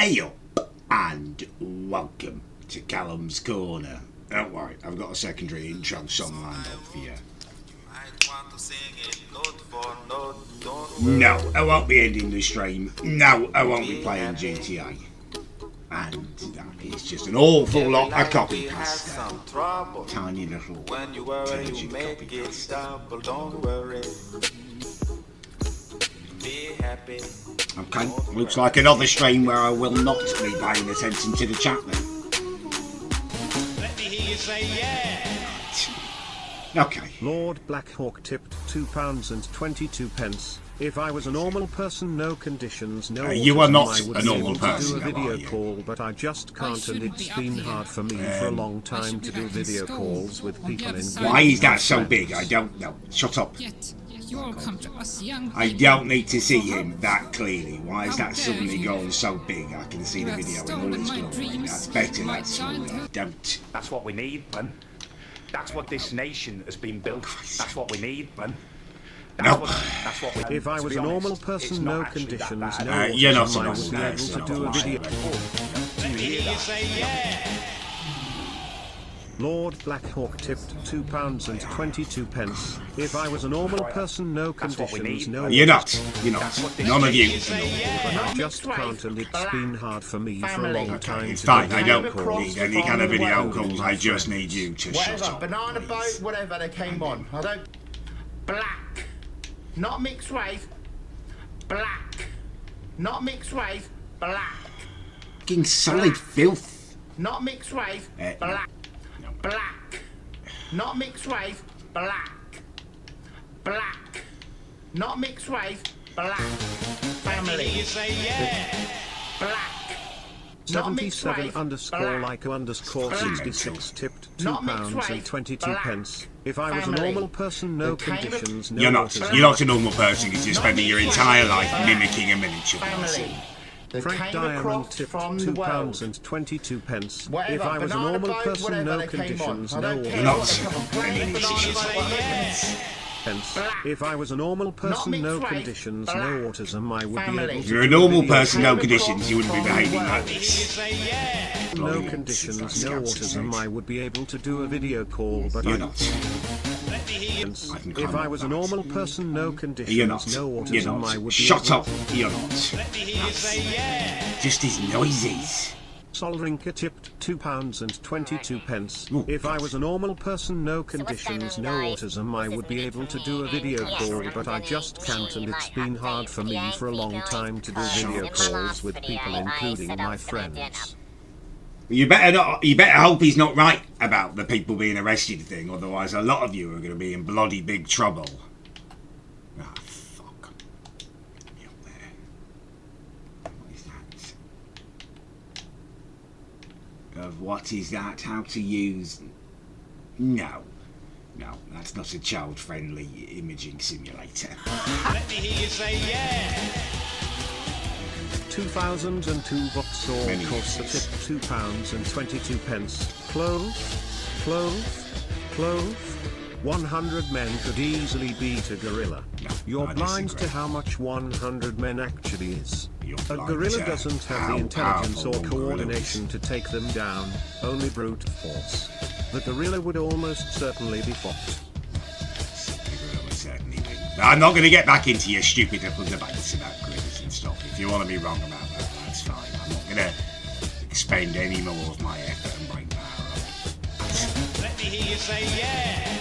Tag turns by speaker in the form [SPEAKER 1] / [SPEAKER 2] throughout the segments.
[SPEAKER 1] Ayup, and welcome to Callum's Corner. Don't worry, I've got a secondary intro song lined up for you. No, I won't be ending the stream. No, I won't be playing GTA. And that is just an awful lot of copy pasta. Tiny little turgid copy pasta. Okay, looks like another stream where I will not be paying attention to the chat then.
[SPEAKER 2] Let me hear you say yeah.
[SPEAKER 1] Okay.
[SPEAKER 3] Lord Blackhawk tipped £2.22. If I was a normal person, no conditions, no
[SPEAKER 1] you are not
[SPEAKER 3] I would
[SPEAKER 1] a normal
[SPEAKER 3] be able
[SPEAKER 1] person,
[SPEAKER 3] to do a
[SPEAKER 1] are
[SPEAKER 3] video
[SPEAKER 1] you?
[SPEAKER 3] call, but I just can't, and it's been hard for me for a long time to do video calls with people in.
[SPEAKER 1] Why is that so big? I don't know. Shut up. I don't need to see him that clearly. Why is that suddenly gone so big? I can see the video in all its glory. That's better, that's all. I don't.
[SPEAKER 4] That's what we need, man. That's what this nation has been built. That's what we need, man.
[SPEAKER 1] No.
[SPEAKER 4] That's what we.
[SPEAKER 3] If I was a normal person, no conditions, no
[SPEAKER 1] you're not
[SPEAKER 3] autism, I would
[SPEAKER 1] supposed
[SPEAKER 3] be
[SPEAKER 1] to
[SPEAKER 3] able to do a video.
[SPEAKER 2] Let me hear you say yeah.
[SPEAKER 3] Lord Blackhawk tipped £2.22. If I was a normal person, no conditions, no.
[SPEAKER 1] You're not. You're not. None of you.
[SPEAKER 3] But I just can't, and it's been hard for me for a long time.
[SPEAKER 1] It's
[SPEAKER 3] to
[SPEAKER 1] fine.
[SPEAKER 3] do
[SPEAKER 1] I don't
[SPEAKER 3] video
[SPEAKER 1] need any kind of video calls. I just need you to shut
[SPEAKER 5] Whatever,
[SPEAKER 1] up.
[SPEAKER 5] banana
[SPEAKER 1] please.
[SPEAKER 5] boat, whatever they came on. I don't. Black, not mixed race. Black, not mixed race. Black,
[SPEAKER 1] Fucking solid filth.
[SPEAKER 5] not mixed race. Black, black, not mixed race. Black, black, not mixed race. Black, family.
[SPEAKER 2] You say yeah.
[SPEAKER 5] Black. Not mixed
[SPEAKER 3] 77
[SPEAKER 5] race,
[SPEAKER 3] underscore
[SPEAKER 5] black.
[SPEAKER 3] Lyco underscore
[SPEAKER 5] Black.
[SPEAKER 3] 66 tipped
[SPEAKER 5] Not mixed race,
[SPEAKER 3] £2.22. If I was a
[SPEAKER 5] family.
[SPEAKER 3] normal person, no
[SPEAKER 5] The kind of-
[SPEAKER 3] conditions, no
[SPEAKER 1] You're not.
[SPEAKER 3] autism.
[SPEAKER 1] You're not a normal person because you're spending your entire life mimicking a miniature person.
[SPEAKER 5] Family. They
[SPEAKER 3] Frank
[SPEAKER 5] came
[SPEAKER 3] Diamond
[SPEAKER 5] across
[SPEAKER 3] tipped
[SPEAKER 5] from the world.
[SPEAKER 3] £2.22.
[SPEAKER 5] Whatever,
[SPEAKER 3] If I was a
[SPEAKER 5] banana
[SPEAKER 3] normal
[SPEAKER 5] boat,
[SPEAKER 3] person,
[SPEAKER 5] whatever
[SPEAKER 3] no
[SPEAKER 5] they came on.
[SPEAKER 3] conditions,
[SPEAKER 5] I
[SPEAKER 3] no
[SPEAKER 5] don't care
[SPEAKER 1] You're not
[SPEAKER 5] what they come on.
[SPEAKER 1] a
[SPEAKER 5] Plain
[SPEAKER 1] miniature
[SPEAKER 5] banana
[SPEAKER 1] person.
[SPEAKER 5] boat, whatever.
[SPEAKER 3] If I was a normal person,
[SPEAKER 5] mixed
[SPEAKER 3] no
[SPEAKER 5] race,
[SPEAKER 3] conditions,
[SPEAKER 5] black,
[SPEAKER 3] no autism, I would
[SPEAKER 5] family.
[SPEAKER 3] be able
[SPEAKER 1] If
[SPEAKER 3] to
[SPEAKER 1] you're a
[SPEAKER 3] do
[SPEAKER 1] normal
[SPEAKER 3] video
[SPEAKER 1] person, no
[SPEAKER 3] calls.
[SPEAKER 1] conditions, you wouldn't be behaving like
[SPEAKER 2] You
[SPEAKER 1] this.
[SPEAKER 2] say yeah.
[SPEAKER 3] No conditions, no autism, I would be able to do a video call, but
[SPEAKER 1] You're
[SPEAKER 3] I
[SPEAKER 1] not.
[SPEAKER 2] Let me hear you.
[SPEAKER 3] If I was a normal person, no
[SPEAKER 1] You're
[SPEAKER 3] conditions,
[SPEAKER 1] not.
[SPEAKER 3] no
[SPEAKER 1] You're
[SPEAKER 3] autism, I
[SPEAKER 1] not.
[SPEAKER 3] would be
[SPEAKER 1] Shut
[SPEAKER 3] able
[SPEAKER 1] up. You're not.
[SPEAKER 2] Let me hear you say yeah.
[SPEAKER 1] Just his noises.
[SPEAKER 3] Solrinka tipped £2.22.
[SPEAKER 1] Oh,
[SPEAKER 3] If I
[SPEAKER 1] God.
[SPEAKER 3] was a normal person, no
[SPEAKER 6] what's going
[SPEAKER 3] conditions,
[SPEAKER 6] on,
[SPEAKER 3] no
[SPEAKER 6] guys?
[SPEAKER 3] autism, I
[SPEAKER 6] This
[SPEAKER 3] would
[SPEAKER 6] is
[SPEAKER 3] be
[SPEAKER 6] Minnie
[SPEAKER 3] able to
[SPEAKER 6] from
[SPEAKER 3] do a
[SPEAKER 6] me,
[SPEAKER 3] video
[SPEAKER 6] and yes,
[SPEAKER 3] call,
[SPEAKER 6] I'm
[SPEAKER 3] but I
[SPEAKER 6] gonna
[SPEAKER 3] just
[SPEAKER 6] do
[SPEAKER 3] can't, and it's been hard for me for a long time to do video
[SPEAKER 6] in my
[SPEAKER 3] calls
[SPEAKER 6] last
[SPEAKER 3] with
[SPEAKER 6] video,
[SPEAKER 3] people,
[SPEAKER 6] I
[SPEAKER 3] including
[SPEAKER 6] said I
[SPEAKER 3] my
[SPEAKER 6] was gonna do
[SPEAKER 3] friends.
[SPEAKER 1] You better not. You better hope he's not right about the people being arrested thing. Otherwise, a lot of you are going to be in bloody big trouble. Ah, fuck. Me up there. What is that? What is that? How to use? No, that's not a child-friendly imaging simulator.
[SPEAKER 2] Let me hear you say yeah.
[SPEAKER 3] 2002 Vauxhall
[SPEAKER 1] Many
[SPEAKER 3] cost the
[SPEAKER 1] uses.
[SPEAKER 3] tip £2.22. Clothes. 100 men could easily beat a gorilla.
[SPEAKER 1] No,
[SPEAKER 3] You're
[SPEAKER 1] I
[SPEAKER 3] blind
[SPEAKER 1] disagree.
[SPEAKER 3] to how much 100 men actually is.
[SPEAKER 1] You're
[SPEAKER 3] A
[SPEAKER 1] blind
[SPEAKER 3] gorilla
[SPEAKER 1] to
[SPEAKER 3] doesn't have
[SPEAKER 1] how
[SPEAKER 3] the intelligence
[SPEAKER 1] powerful
[SPEAKER 3] or
[SPEAKER 1] a gorilla
[SPEAKER 3] coordination
[SPEAKER 1] is.
[SPEAKER 3] to take them down, only brute force. The gorilla would almost certainly be fought.
[SPEAKER 1] I'm not going to get back into your stupid little debates about gorillas and stuff. If you want to be wrong about that, that's fine. I'm not going to expend any more of my effort and brain power on it.
[SPEAKER 2] Let me hear you say yeah.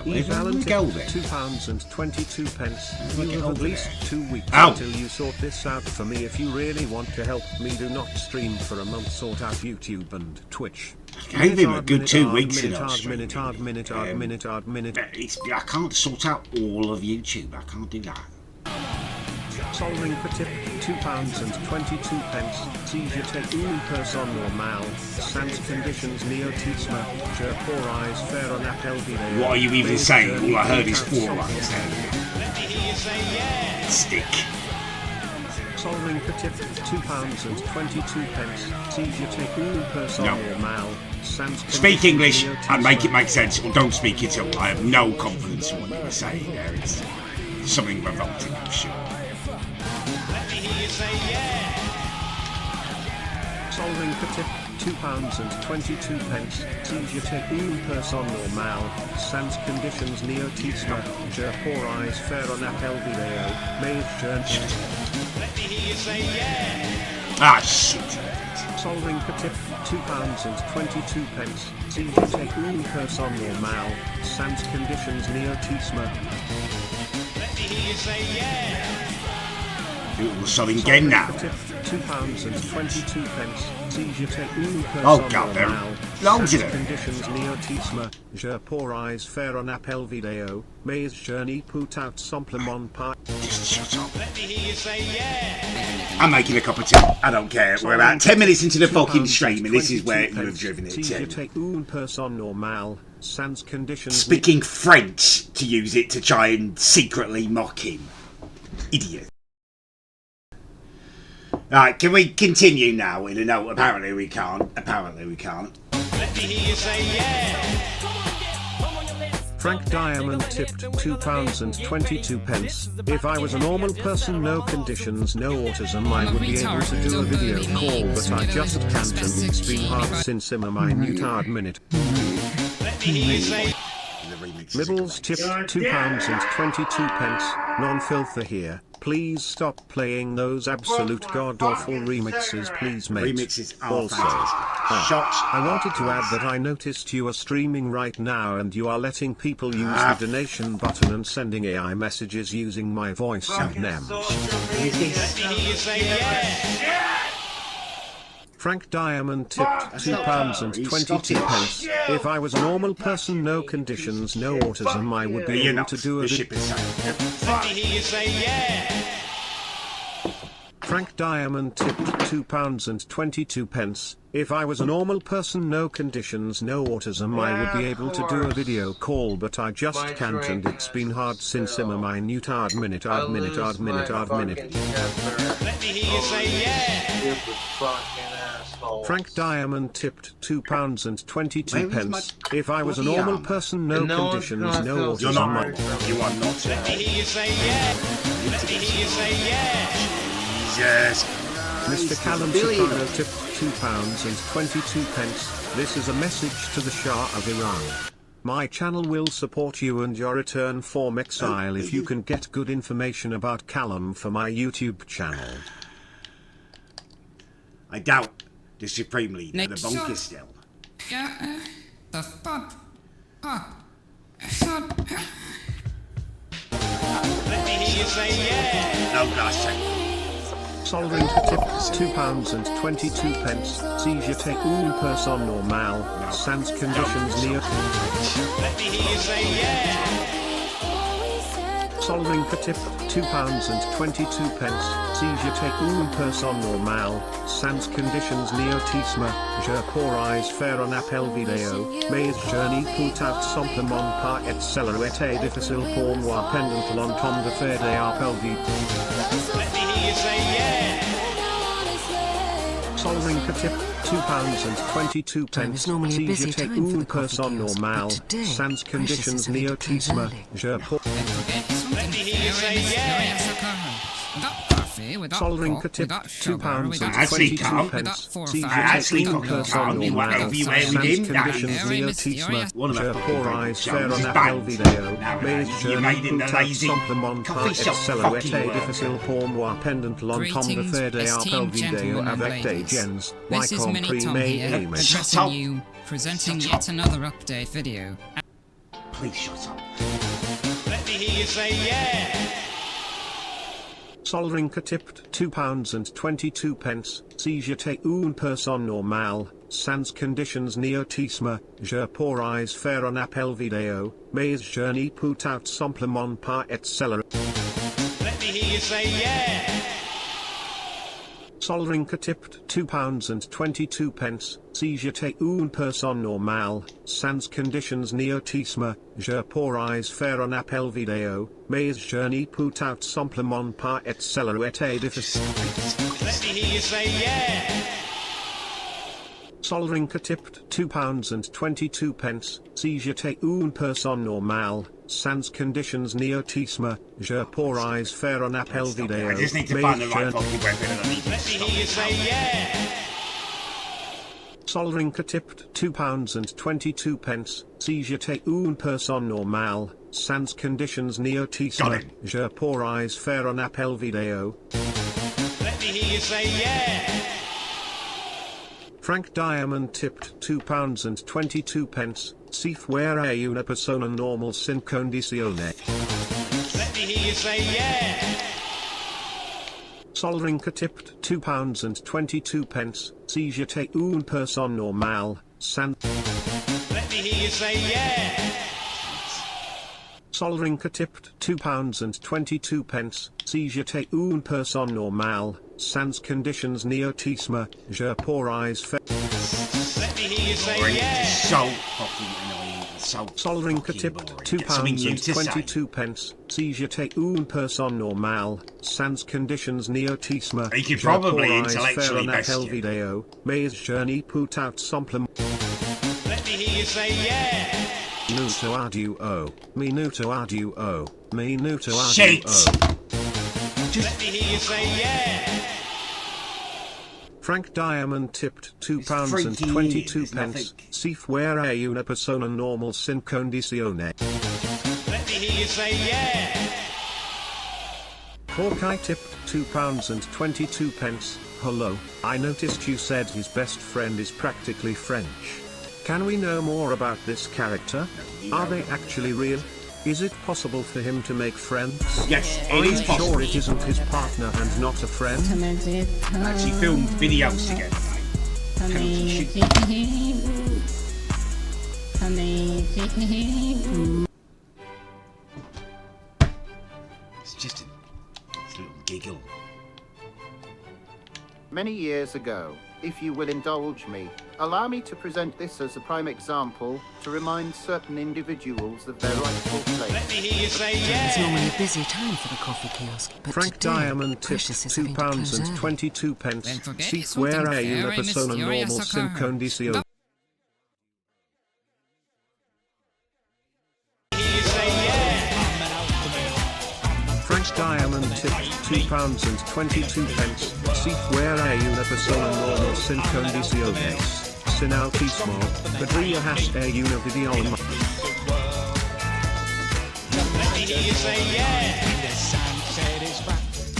[SPEAKER 1] Where
[SPEAKER 3] Eve
[SPEAKER 1] do
[SPEAKER 3] Allen
[SPEAKER 1] we go
[SPEAKER 3] tipped
[SPEAKER 1] then?
[SPEAKER 3] £2.22.
[SPEAKER 1] we
[SPEAKER 3] You
[SPEAKER 1] get
[SPEAKER 3] have at
[SPEAKER 1] over
[SPEAKER 3] least
[SPEAKER 1] there?
[SPEAKER 3] 2 weeks
[SPEAKER 1] Ow.
[SPEAKER 3] until you sort this out for me. If you really want to help me, do not stream for a month. Sort out YouTube and Twitch.
[SPEAKER 1] Gave him a good 2 weeks in
[SPEAKER 3] minute,
[SPEAKER 1] Australia.
[SPEAKER 3] minute.
[SPEAKER 1] I can't sort out all of YouTube. I can't do that.
[SPEAKER 3] Solring per tip, £2.22. Seizure take une personne normale. Sans conditions neotisma. Je pour eyes fair on appel video.
[SPEAKER 1] What are you even saying? All I heard is 4 lines
[SPEAKER 2] Let me hear you say yeah.
[SPEAKER 1] Stick.
[SPEAKER 3] Solring per tip, £2.22. Seizure take une personne
[SPEAKER 1] No.
[SPEAKER 3] normale. Sans
[SPEAKER 1] Speak English
[SPEAKER 3] conditions
[SPEAKER 1] and make it
[SPEAKER 3] neotisma.
[SPEAKER 1] make sense, or don't speak at all. I have no confidence in what you were saying there. It's something revolting, I'm sure.
[SPEAKER 2] Let me hear you say yeah.
[SPEAKER 3] Solving for tip, £2.22. Si j'étais une personne normale, sans conditions néotisme, je pourrais faire un appel vidéo, mais je...
[SPEAKER 2] Let me hear you say yeah.
[SPEAKER 1] Ah, shit.
[SPEAKER 3] Solving for tip, £2.22. Si j'étais une personne normale, sans conditions néotisme.
[SPEAKER 2] Let me hear you say yeah.
[SPEAKER 1] We're solving again now.
[SPEAKER 3] £2.22. Si j'étais une
[SPEAKER 1] Oh
[SPEAKER 3] personne
[SPEAKER 1] god, there
[SPEAKER 3] normale,
[SPEAKER 1] are loads of
[SPEAKER 3] sans
[SPEAKER 1] them.
[SPEAKER 3] conditions néotisme, je pourrais faire un appel vidéo, mais je n'y peux pas simplement pas.
[SPEAKER 1] Just shut up.
[SPEAKER 2] Let me hear you say yeah.
[SPEAKER 1] I'm making a cup of tea. I don't care. We're about 10 minutes into the fucking stream and this is where you have driven it
[SPEAKER 3] Si
[SPEAKER 1] to.
[SPEAKER 3] j'étais une personne normale, sans conditions
[SPEAKER 1] Speaking French to use it to try and secretly mock him. Idiot. Right, can we continue now in a note? Apparently we can't. Apparently we can't.
[SPEAKER 2] Let me hear you say yeah.
[SPEAKER 3] Frank Diamond tipped £2.22. If I was a normal person, no conditions, no autism, I would be able to do a video call, but I just can't, and it's been hard since I'm a minute hard minute.
[SPEAKER 2] Let me hear you say
[SPEAKER 1] The remix.
[SPEAKER 3] Mibbles tipped £2.22. Non-filther here. Please stop playing those absolute god-awful remixes, please, mate.
[SPEAKER 1] Remixes are
[SPEAKER 3] Also,
[SPEAKER 1] fantastic. Shots.
[SPEAKER 3] I wanted to add that I noticed you are streaming right now and you are letting people use the donation button and sending AI messages using my voice and names.
[SPEAKER 2] let me hear you say yeah.
[SPEAKER 3] Frank Diamond tipped £2.22. If I was a normal person, no conditions, no autism, I would be
[SPEAKER 1] You're
[SPEAKER 3] able
[SPEAKER 1] not.
[SPEAKER 3] to do a
[SPEAKER 1] The ship is sailing.
[SPEAKER 2] Let me hear you say yeah.
[SPEAKER 3] Frank Diamond tipped £2.22. If I was a normal person, no conditions, no autism, I would be able to do a video call, but I just can't, and it's been hard since I'm a minute hard minute.
[SPEAKER 2] Let me hear you say yeah.
[SPEAKER 3] Frank Diamond tipped £2.22. If I was a normal person, no conditions, no
[SPEAKER 1] You're
[SPEAKER 3] autism,
[SPEAKER 1] not. You are not.
[SPEAKER 2] Let me hear you say yeah. Let me hear you say yeah.
[SPEAKER 1] Jesus.
[SPEAKER 3] Mr. Callums Soprano tipped £2.22. This is a message to the Shah of Iran. My channel will support you and your return from exile if you can get good information about Callum for my YouTube channel.
[SPEAKER 1] I doubt the Supreme Leader, the
[SPEAKER 6] Next
[SPEAKER 1] bunker
[SPEAKER 6] shot.
[SPEAKER 1] still.
[SPEAKER 6] The fuck up.
[SPEAKER 2] Let me hear you say yeah.
[SPEAKER 1] No, gosh,
[SPEAKER 3] Solving for tip £2.22. Si j'étais une personne normale, sans conditions
[SPEAKER 2] Let me hear you say yeah.
[SPEAKER 3] Solving for tip £2.22. Si j'étais une personne normale, sans conditions néotisme, je pourrais faire un appel vidéo, mais je n'y peux pas simplement pas, et cela était difficile pour moi pendant longtemps de faire des appels vidéo.
[SPEAKER 2] Let me hear you say yeah.
[SPEAKER 3] Solving for tip £2.22.
[SPEAKER 7] Time is normally a
[SPEAKER 3] Si
[SPEAKER 7] busy
[SPEAKER 3] j'étais
[SPEAKER 7] time for
[SPEAKER 3] une
[SPEAKER 7] the coffee
[SPEAKER 3] personne
[SPEAKER 7] girls, but
[SPEAKER 3] normale,
[SPEAKER 7] today,
[SPEAKER 3] sans
[SPEAKER 7] Precious
[SPEAKER 3] conditions
[SPEAKER 7] is a little too
[SPEAKER 3] néotisme,
[SPEAKER 7] early.
[SPEAKER 3] je pour...
[SPEAKER 2] Let me hear you say yeah.
[SPEAKER 6] We got coffee, we got
[SPEAKER 3] Solving
[SPEAKER 6] coke,
[SPEAKER 3] for
[SPEAKER 6] we
[SPEAKER 3] tip
[SPEAKER 6] got sugar, we got
[SPEAKER 1] Actually
[SPEAKER 6] sweet,
[SPEAKER 1] can't.
[SPEAKER 6] we got 4 or
[SPEAKER 3] Si
[SPEAKER 6] 5
[SPEAKER 1] I actually
[SPEAKER 3] j'étais une
[SPEAKER 1] fucking
[SPEAKER 3] personne
[SPEAKER 1] can't. You went
[SPEAKER 3] normale,
[SPEAKER 1] everywhere with
[SPEAKER 3] sans
[SPEAKER 1] him,
[SPEAKER 3] conditions
[SPEAKER 1] Daddy.
[SPEAKER 3] néotisme,
[SPEAKER 1] One of
[SPEAKER 3] je
[SPEAKER 1] our fucking
[SPEAKER 3] pourrais
[SPEAKER 1] favourite
[SPEAKER 3] faire
[SPEAKER 1] songs
[SPEAKER 3] un
[SPEAKER 1] is
[SPEAKER 3] appel
[SPEAKER 1] banned.
[SPEAKER 3] vidéo,
[SPEAKER 1] Now,
[SPEAKER 3] mais
[SPEAKER 1] you
[SPEAKER 3] je
[SPEAKER 1] made
[SPEAKER 3] n'y
[SPEAKER 1] in
[SPEAKER 3] peux
[SPEAKER 1] the
[SPEAKER 3] pas
[SPEAKER 1] lazy
[SPEAKER 3] simplement
[SPEAKER 1] coffee
[SPEAKER 3] pas,
[SPEAKER 1] shop
[SPEAKER 3] et cela
[SPEAKER 1] fucking
[SPEAKER 3] était
[SPEAKER 1] worker.
[SPEAKER 3] difficile pour moi pendant longtemps de
[SPEAKER 6] Greetings,
[SPEAKER 3] faire des appels
[SPEAKER 6] esteemed
[SPEAKER 3] vidéo
[SPEAKER 6] gentlemen and
[SPEAKER 3] avec des
[SPEAKER 6] ladies.
[SPEAKER 3] gens, y
[SPEAKER 6] This is
[SPEAKER 3] compris
[SPEAKER 6] Minitom
[SPEAKER 3] mes
[SPEAKER 6] here,
[SPEAKER 3] amis.
[SPEAKER 1] Shut up.
[SPEAKER 6] addressing you, presenting
[SPEAKER 1] Shut
[SPEAKER 6] yet
[SPEAKER 1] up.
[SPEAKER 6] another update video.
[SPEAKER 1] Please shut up.
[SPEAKER 2] Let me hear you say yeah.
[SPEAKER 3] Solving tipped £2.22. Si j'étais une personne normale, sans conditions néotisme, je pourrais faire un appel vidéo, mais je n'y peux pas simplement pas, et cela.
[SPEAKER 2] Let me hear you say yeah.
[SPEAKER 3] Solving tipped £2.22. Si j'étais une personne normale, sans conditions néotisme, je pourrais faire un appel vidéo, mais je n'y peux pas simplement pas, et cela était difficile.
[SPEAKER 2] Let me hear you say yeah.
[SPEAKER 3] Solving tipped £2.22. Si j'étais une personne normale, sans conditions néotisme, je pourrais faire un appel vidéo,
[SPEAKER 1] I just need to
[SPEAKER 3] mais
[SPEAKER 1] find the right
[SPEAKER 3] je...
[SPEAKER 1] fucking weapon and I need to
[SPEAKER 2] Let me
[SPEAKER 1] stop
[SPEAKER 2] hear you
[SPEAKER 1] it
[SPEAKER 2] say
[SPEAKER 1] now.
[SPEAKER 2] yeah.
[SPEAKER 3] Solrinka tipped £2.22. Si j'étais une personne normale, sans conditions néotisme, je pourrais faire un appel vidéo.
[SPEAKER 2] Let me hear you say yeah.
[SPEAKER 3] Frank Diamond tipped £2.22. Si fuera una persona normal sin condizione.
[SPEAKER 2] Let me hear you say yeah.
[SPEAKER 3] Solrinka tipped £2.22. Si j'étais une personne normale, sans.
[SPEAKER 2] Let me hear you say yeah.
[SPEAKER 3] Solrinka tipped £2.22. Si j'étais une personne normale, sans conditions néotisme, je pourrais faire.
[SPEAKER 2] Let me hear you say
[SPEAKER 1] It's
[SPEAKER 2] yeah.
[SPEAKER 1] so fucking annoying. So
[SPEAKER 3] Solrinka
[SPEAKER 1] fucking
[SPEAKER 3] tipped
[SPEAKER 1] boring. Get something new to say.
[SPEAKER 3] £2.22. Si j'étais une personne normale, sans conditions néotisme,
[SPEAKER 1] He could
[SPEAKER 3] je
[SPEAKER 1] probably
[SPEAKER 3] pourrais
[SPEAKER 1] intellectually
[SPEAKER 3] faire un
[SPEAKER 1] best
[SPEAKER 3] appel
[SPEAKER 1] you.
[SPEAKER 3] vidéo, mais je n'y peux out simple.
[SPEAKER 2] Let me hear you say yeah.
[SPEAKER 3] Minuto audio, minuto audio, minuto
[SPEAKER 1] Shit!
[SPEAKER 3] audio.
[SPEAKER 2] Let me hear you say yeah.
[SPEAKER 3] Frank Diamond tipped
[SPEAKER 1] freaky, there's nothing.
[SPEAKER 3] £2.22. Si fuera una persona normal sin condizione.
[SPEAKER 2] Let me hear you say yeah.
[SPEAKER 3] Hawkeye tipped £2.22. Hello, I noticed you said his best friend is practically French. Can we know more about this character? Are they actually real? Is it possible for him to make friends?
[SPEAKER 1] Yes, it
[SPEAKER 3] Are
[SPEAKER 1] is
[SPEAKER 3] you
[SPEAKER 1] possible.
[SPEAKER 3] sure it isn't his partner and not a friend?
[SPEAKER 1] Actually film videos together, mate. It's just a little giggle.
[SPEAKER 7] Many years ago, if you will indulge me, allow me to present this as a prime example to remind certain individuals of their rightful
[SPEAKER 2] Let
[SPEAKER 7] place.
[SPEAKER 2] me hear you say
[SPEAKER 8] It's
[SPEAKER 2] yeah.
[SPEAKER 8] normally a busy time for the coffee kiosk, but
[SPEAKER 3] Frank
[SPEAKER 8] today,
[SPEAKER 3] Diamond tipped
[SPEAKER 8] Precious is having to close early.
[SPEAKER 3] £2.22.
[SPEAKER 6] Then forget
[SPEAKER 3] Si
[SPEAKER 6] it's something
[SPEAKER 3] fuera
[SPEAKER 6] very
[SPEAKER 3] una persona
[SPEAKER 6] mysterious
[SPEAKER 3] normal sin
[SPEAKER 6] occurrence.
[SPEAKER 3] condizione.
[SPEAKER 2] Hear you say yeah.
[SPEAKER 3] Frank Diamond tipped £2.22. Si fuera una persona normal sin condiciones, sin autismo, podrías una video.
[SPEAKER 2] Let me hear you say yeah.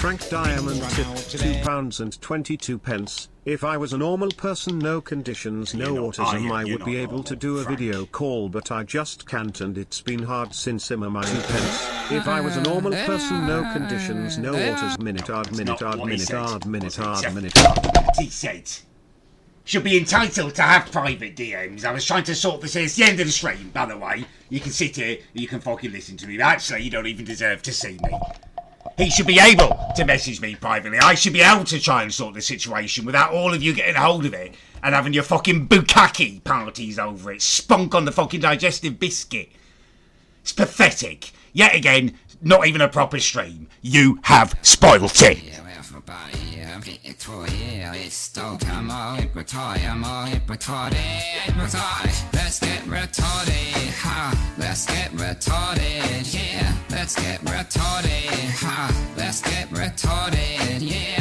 [SPEAKER 3] Frank Diamond tipped £2.22. If I was a normal person, no conditions, no
[SPEAKER 1] You're not-
[SPEAKER 3] autism, I
[SPEAKER 1] you're
[SPEAKER 3] would be
[SPEAKER 1] not
[SPEAKER 3] able to
[SPEAKER 1] normal,
[SPEAKER 3] do a
[SPEAKER 1] Frank.
[SPEAKER 3] video call, but I just can't, and it's been hard since I'm my 2 pence. If I was a normal person, no conditions, no autism, minute,
[SPEAKER 1] That's
[SPEAKER 3] minute,
[SPEAKER 1] not what he
[SPEAKER 3] minute,
[SPEAKER 1] said.
[SPEAKER 3] minute,
[SPEAKER 1] Was it?
[SPEAKER 3] minute.
[SPEAKER 1] He said should be entitled to have private DMs. I was trying to sort this. It's the end of the stream, by the way. You can sit here, you can fucking listen to me. But actually, you don't even deserve to see me. He should be able to message me privately. I should be able to try and sort the situation without all of you getting a hold of it and having your fucking bukkake parties over it. Spunk on the fucking digestive biscuit. It's pathetic. Yet again, not even a proper stream. You have spoilt it.
[SPEAKER 6] Let's get retarded, ha. Let's get retarded, yeah. Let's get retarded, ha. Let's get retarded, yeah.